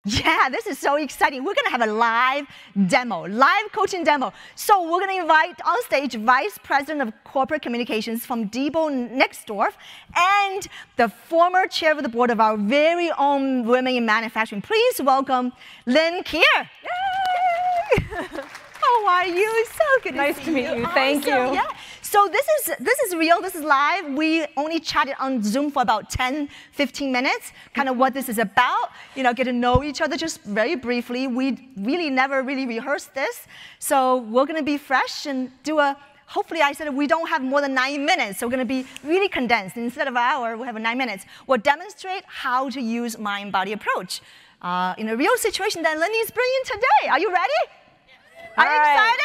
Yeah, this is so exciting. We're going to have a live demo, live coaching demo. So we're going to invite on stage Vice President of Corporate Communications from Diebold Nixdorf and the former chair of the board of our very own Women in Manufacturing. Please welcome Lynn Kier. Yay! How are you? So good to see you. Nice to meet you. Thank you. Yeah. So this is real, this is live. We only chatted on Zoom for about 10, 15 minutes, kind of what this is about, get to know each other just very briefly. We really never really rehearsed this. So we're gonna be fresh and do hopefully I said we don't have more than 9 minutes, so we're gonna be really condensed. Instead of an hour, we'll have 9 minutes. We'll demonstrate how to use mind-body approach in a real situation that Lynn is bringing today. Are you ready? Are you excited?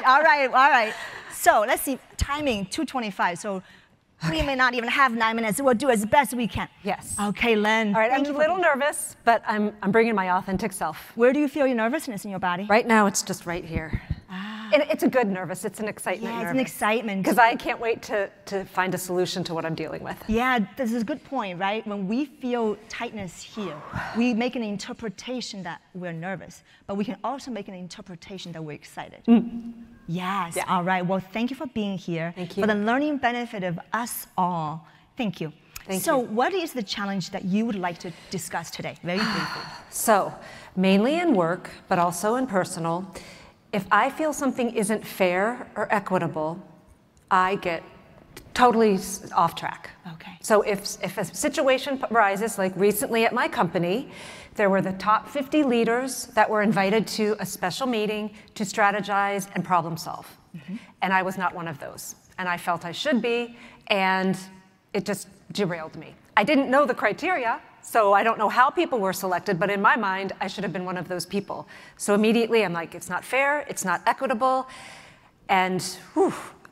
All right. So let's see, timing, 2:25. So we may not even have 9 minutes. We'll do as best we can. Yes. Okay, Lynn. All right, I'm a little nervous, but I'm bringing my authentic self. Where do you feel your nervousness in your body? Right now, it's just right here. And it's a good nervous. It's an excitement nervous. Yeah, it's an excitement. Because I can't wait to find a solution to what I'm dealing with. Yeah, this is a good point, right? When we feel tightness here, we make an interpretation that we're nervous, but we can also make an interpretation that we're excited. Yes, yeah. All right. Well, thank you for being here. Thank you. For the learning benefit of us all. Thank you. So what is the challenge that you would like to discuss today, very briefly? So, mainly in work, but also in personal, if I feel something isn't fair or equitable, I get totally off track. Okay. So if a situation arises, like recently at my company, there were the top 50 leaders that were invited to a special meeting to strategize and problem solve. And I was not one of those. And I felt I should be, and it just derailed me. I didn't know the criteria, so I don't know how people were selected, but in my mind, I should have been one of those people. So immediately I'm like, it's not fair, it's not equitable, and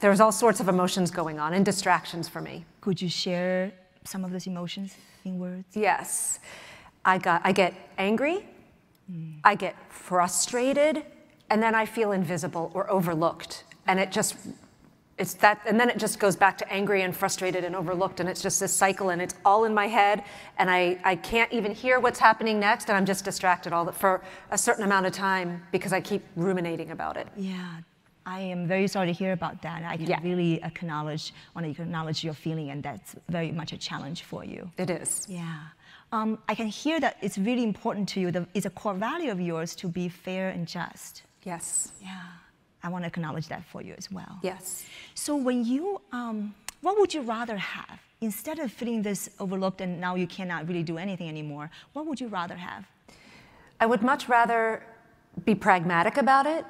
there was all sorts of emotions going on and distractions for me. Could you share some of those emotions in words? Yes. I get angry, I get frustrated, and then I feel invisible or overlooked. And and then it just goes back to angry and frustrated and overlooked, and it's just this cycle, and it's all in my head, and I can't even hear what's happening next, and I'm just distracted for a certain amount of time because I keep ruminating about it. Yeah. I am very sorry to hear about that. I can really want to acknowledge your feeling, and that's very much a challenge for you. It is. Yeah. I can hear that it's really important to you. It's a core value of yours to be fair and just. Yes. Yeah. I want to acknowledge that for you as well. Yes. So when you, what would you rather have? Instead of feeling this overlooked and now you cannot really do anything anymore, what would you rather have? I would much rather be pragmatic about it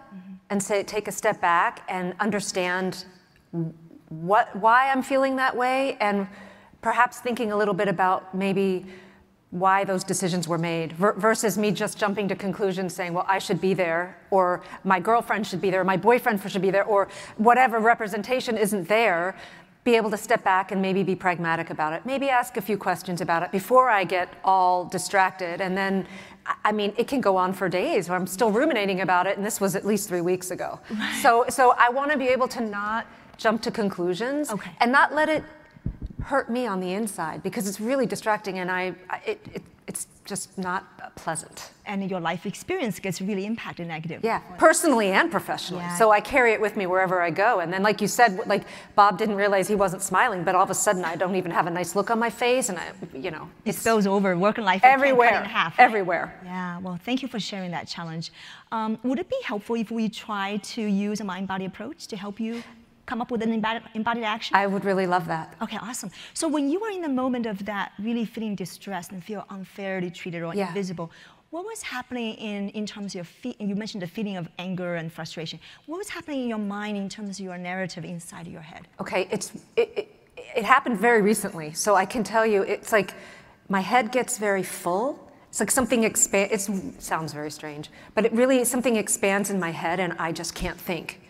and take a step back and understand why I'm feeling that way, and perhaps thinking a little bit about maybe why those decisions were made versus me just jumping to conclusions saying, well, I should be there, or my girlfriend should be there, or my boyfriend should be there, or whatever representation isn't there. Be able to step back and maybe be pragmatic about it. Maybe ask a few questions about it before I get all distracted. And then, I mean, it can go on for days where I'm still ruminating about it, and this was at least 3 weeks ago. Right. So I want to be able to not jump to conclusions and not let it hurt me on the inside, because it's really distracting, and it's just not pleasant. And your life experience gets really impacted negatively. Yeah, personally and professionally. Yeah. So I carry it with me wherever I go. And then, like you said, like Bob didn't realize he wasn't smiling, but all of a sudden I don't even have a nice look on my face, and it spills over work and life everywhere, cut in half. Right? Everywhere. Yeah. Well, thank you for sharing that challenge. Would it be helpful if we try to use a mind-body approach to help you come up with an embodied action? I would really love that. Okay, awesome. So when you were in the moment of that, really feeling distressed and feel unfairly treated or invisible, what was happening in terms of your you mentioned the feeling of anger and frustration. What was happening in your mind in terms of your narrative inside of your head? Okay, it happened very recently, so I can tell you, it's like my head gets very full. It's like something expands. It sounds very strange, but it really, something expands in my head, and I just can't think.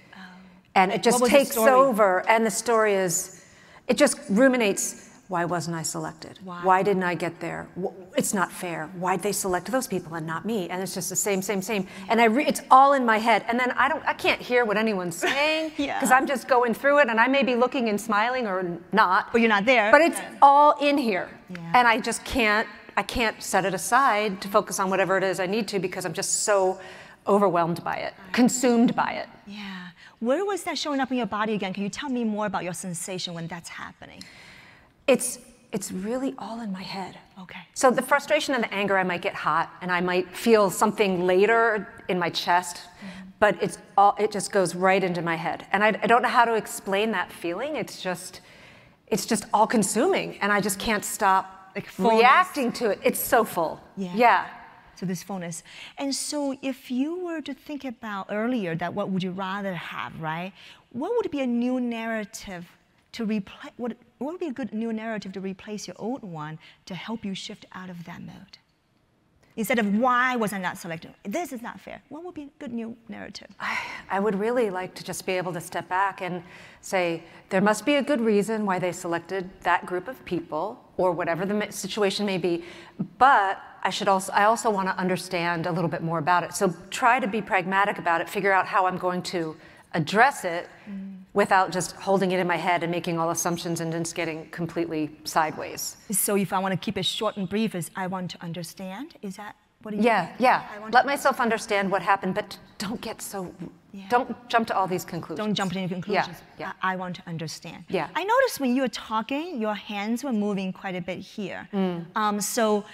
And it just takes over, and the story is, it just ruminates, why wasn't I selected? Why didn't I get there? It's not fair. Why'd they select those people and not me? And it's just the same. And it's all in my head. And then I can't hear what anyone's saying, because I'm just going through it, and I may be looking and smiling or not. But you're not there. But it's all in here. And I just can't, I can't set it aside to focus on whatever it is I need to because I'm just so overwhelmed by it, consumed by it. Yeah. Where was that showing up in your body again? Can you tell me more about your sensation when that's happening? It's really all in my head. Okay. So the frustration and the anger, I might get hot, and I might feel something later in my chest, but it just goes right into my head. And I don't know how to explain that feeling. It's just all consuming, and I just can't stop reacting to it. It's so full. Yeah. So this fullness. And so if you were to think about earlier that what would you rather have, right? What would be a new narrative to replace, what would be a good new narrative to replace your old one to help you shift out of that mode? Instead of why was I not selected? This is not fair. What would be a good new narrative? I would really like to just be able to step back and say, there must be a good reason why they selected that group of people or whatever the situation may be, but I also want to understand a little bit more about it. So try to be pragmatic about it, figure out how I'm going to address it without just holding it in my head and making all assumptions and just getting completely sideways. So if I want to keep it short and brief, is I want to understand? Is that what you Yeah. Let myself understand what happened, but don't get so, don't jump to all these conclusions. Don't jump to any conclusions. Yeah. I want to understand. Yeah. I noticed when you were talking, your hands were moving quite a bit here. So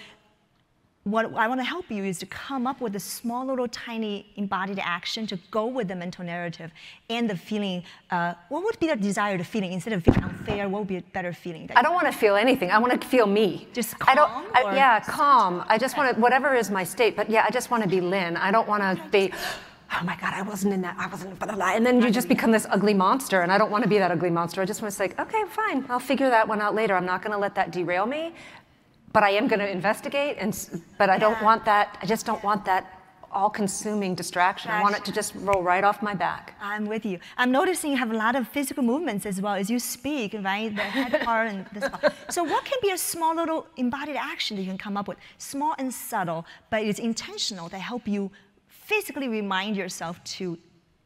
what I want to help you is to come up with a small little tiny embodied action to go with the mental narrative and the feeling. What would be the desired feeling? Instead of feeling unfair, what would be a better feeling? I don't want to feel anything. I want to feel me. Just calm? Calm. I just want to, whatever is my state, but I just want to be Lynn. I don't want to be, oh my God, I wasn't in that, and then you just become this ugly monster, and I don't want to be that ugly monster. I just want to say, okay, fine, I'll figure that one out later. I'm not going to let that derail me. But I am going to investigate, but I don't want that. I just don't want that all-consuming distraction. I want it to just roll right off my back. I'm with you. I'm noticing you have a lot of physical movements as well as you speak, right? The head part and this part. So what can be a small little embodied action that you can come up with? Small and subtle, but it's intentional to help you physically remind yourself to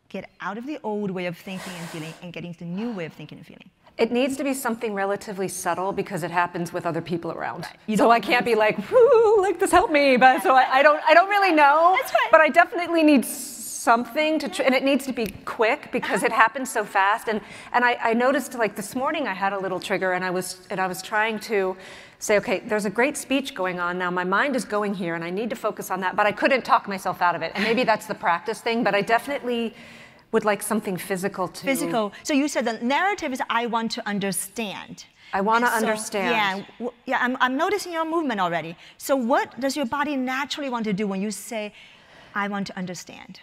get out of the old way of thinking and feeling and get into the new way of thinking and feeling. It needs to be something relatively subtle because it happens with other people around. Right. So I can't be like, whoo, like this helped me. But so I don't really know. That's right. But I definitely need something to, and it needs to be quick because it happens so fast. And I noticed like this morning I had a little trigger and I was trying to say, okay, there's a great speech going on now. My mind is going here and I need to focus on that. But I couldn't talk myself out of it. And maybe that's the practice thing. But I definitely would like something physical to... Physical. So you said the narrative is I want to understand. I want to understand. I'm noticing your movement already. So what does your body naturally want to do when you say, I want to understand?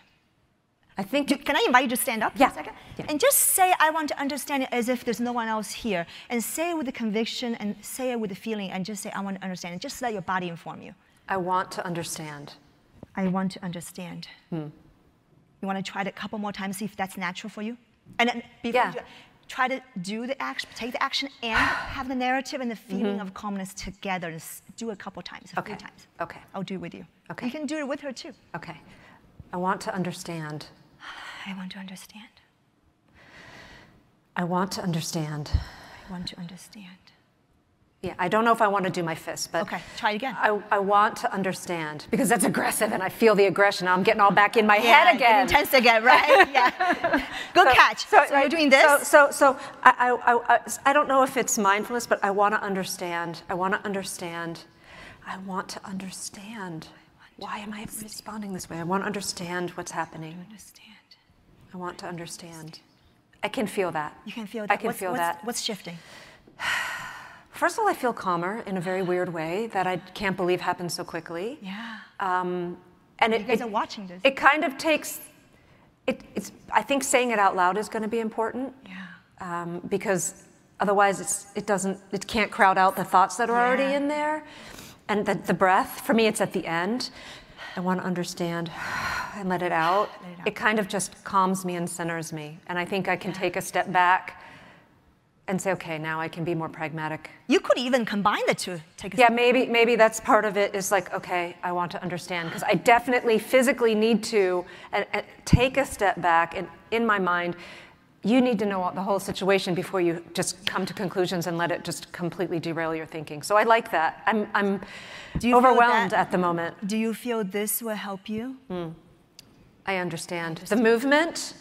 I think... Can I invite you to stand up for a second? Yeah. And just say, I want to understand it as if there's no one else here. And say it with the conviction and say it with the feeling and just say, I want to understand. And just let your body inform you. I want to understand. I want to understand. You want to try it a couple more times, see if that's natural for you? And then before you try to do the action, take the action and have the narrative and the feeling of calmness together. And do it a couple times, a few times. Okay. I'll do it with you. Okay. You can do it with her too. Okay. I want to understand. I want to understand. I want to understand. I want to understand. Yeah, I don't know if I want to do my fist, but okay, try it again. I want to understand because that's aggressive, and I feel the aggression. I'm getting all back in my head again. Intense again, right? Yeah. Good catch. So you're doing this. So I don't know if it's mindfulness, but I want to understand. I want to understand. I want to understand. Why am I responding this way? I want to understand what's happening. I want to understand. I can feel that. You can feel that. I can feel that. What's shifting? First of all, I feel calmer in a very weird way that I can't believe happened so quickly. Yeah. And you guys are watching this. It kind of takes, I think saying it out loud is going to be important. Yeah. Because otherwise it can't crowd out the thoughts that are already in there. And the breath, for me, it's at the end. I want to understand and let it out. It kind of just calms me and centers me. And I think I can take a step back and say, okay, now I can be more pragmatic. You could even combine the two. Maybe that's part of it is like, okay, I want to understand. Because I definitely physically need to take a step back and in my mind, you need to know the whole situation before you just come to conclusions and let it just completely derail your thinking. So I like that. I'm overwhelmed at the moment. Do you feel this will help you? I understand. The movement,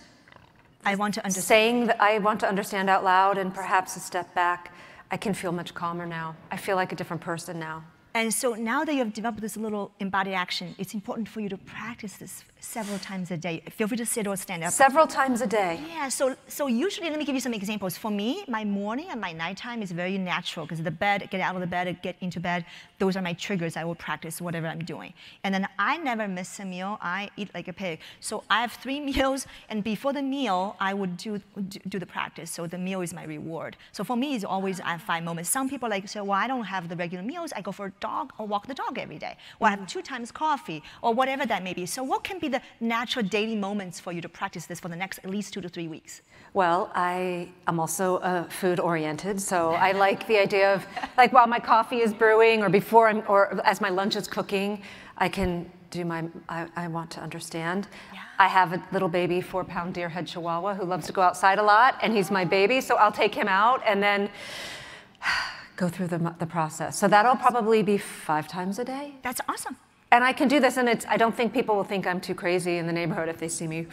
I want to understand. saying that I want to understand out loud and perhaps a step back, I can feel much calmer now. I feel like a different person now. And so now that you have developed this little embodied action, it's important for you to practice this several times a day. Feel free to sit or stand up. Several times a day. Yeah, so usually, let me give you some examples. For me, my morning and my nighttime is very natural because the bed, get out of the bed, get into bed, those are my triggers. I will practice whatever I'm doing. And then I never miss a meal. I eat like a pig. So I have 3 meals, and before the meal, I would do the practice. So the meal is my reward. So for me, it's always I have 5 moments. Some people like say, well, I don't have the regular meals. I go for a dog or walk the dog every day. Or I have 2 times coffee, or whatever that may be. So what can be the natural daily moments for you to practice this for the next at least 2 to 3 weeks? Well, I'm also food-oriented, so I like the idea of, like, while my coffee is brewing, or before or as my lunch is cooking, I can do I want to understand. Yeah. I have a little baby 4-pound deer-head Chihuahua who loves to go outside a lot, and he's my baby, so I'll take him out and then go through the process. So that'll probably be 5 times a day. That's awesome. And I can do this, and I don't think people will think I'm too crazy in the neighborhood if they see me.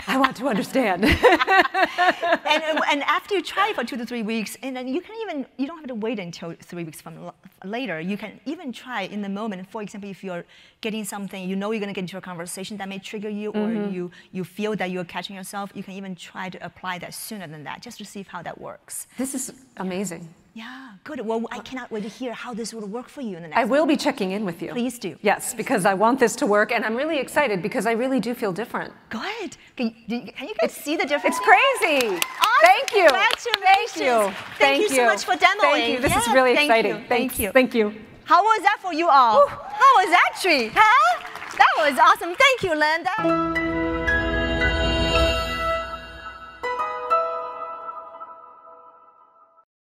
I want to understand. and after you try for 2 to 3 weeks, and then you don't have to wait until 3 weeks from later. You can even try in the moment. For example, if you're getting something, you know you're going to get into a conversation that may trigger you, or you feel that you're catching yourself, you can even try to apply that sooner than that, just to see how that works. This is amazing. Yeah, good. Well, I cannot wait to hear how this will work for you in the next I will be checking in with you. Please do. Yes, because I want this to work, and I'm really excited because I really do feel different. Good. Can you guys see the difference? It's crazy. Awesome. Thank you. Congratulations. Thank you so much for demoing. Thank you. This is really exciting. Thank you. Thank you. How was that for you all? How was that treat? Huh? That was awesome. Thank you, Linda.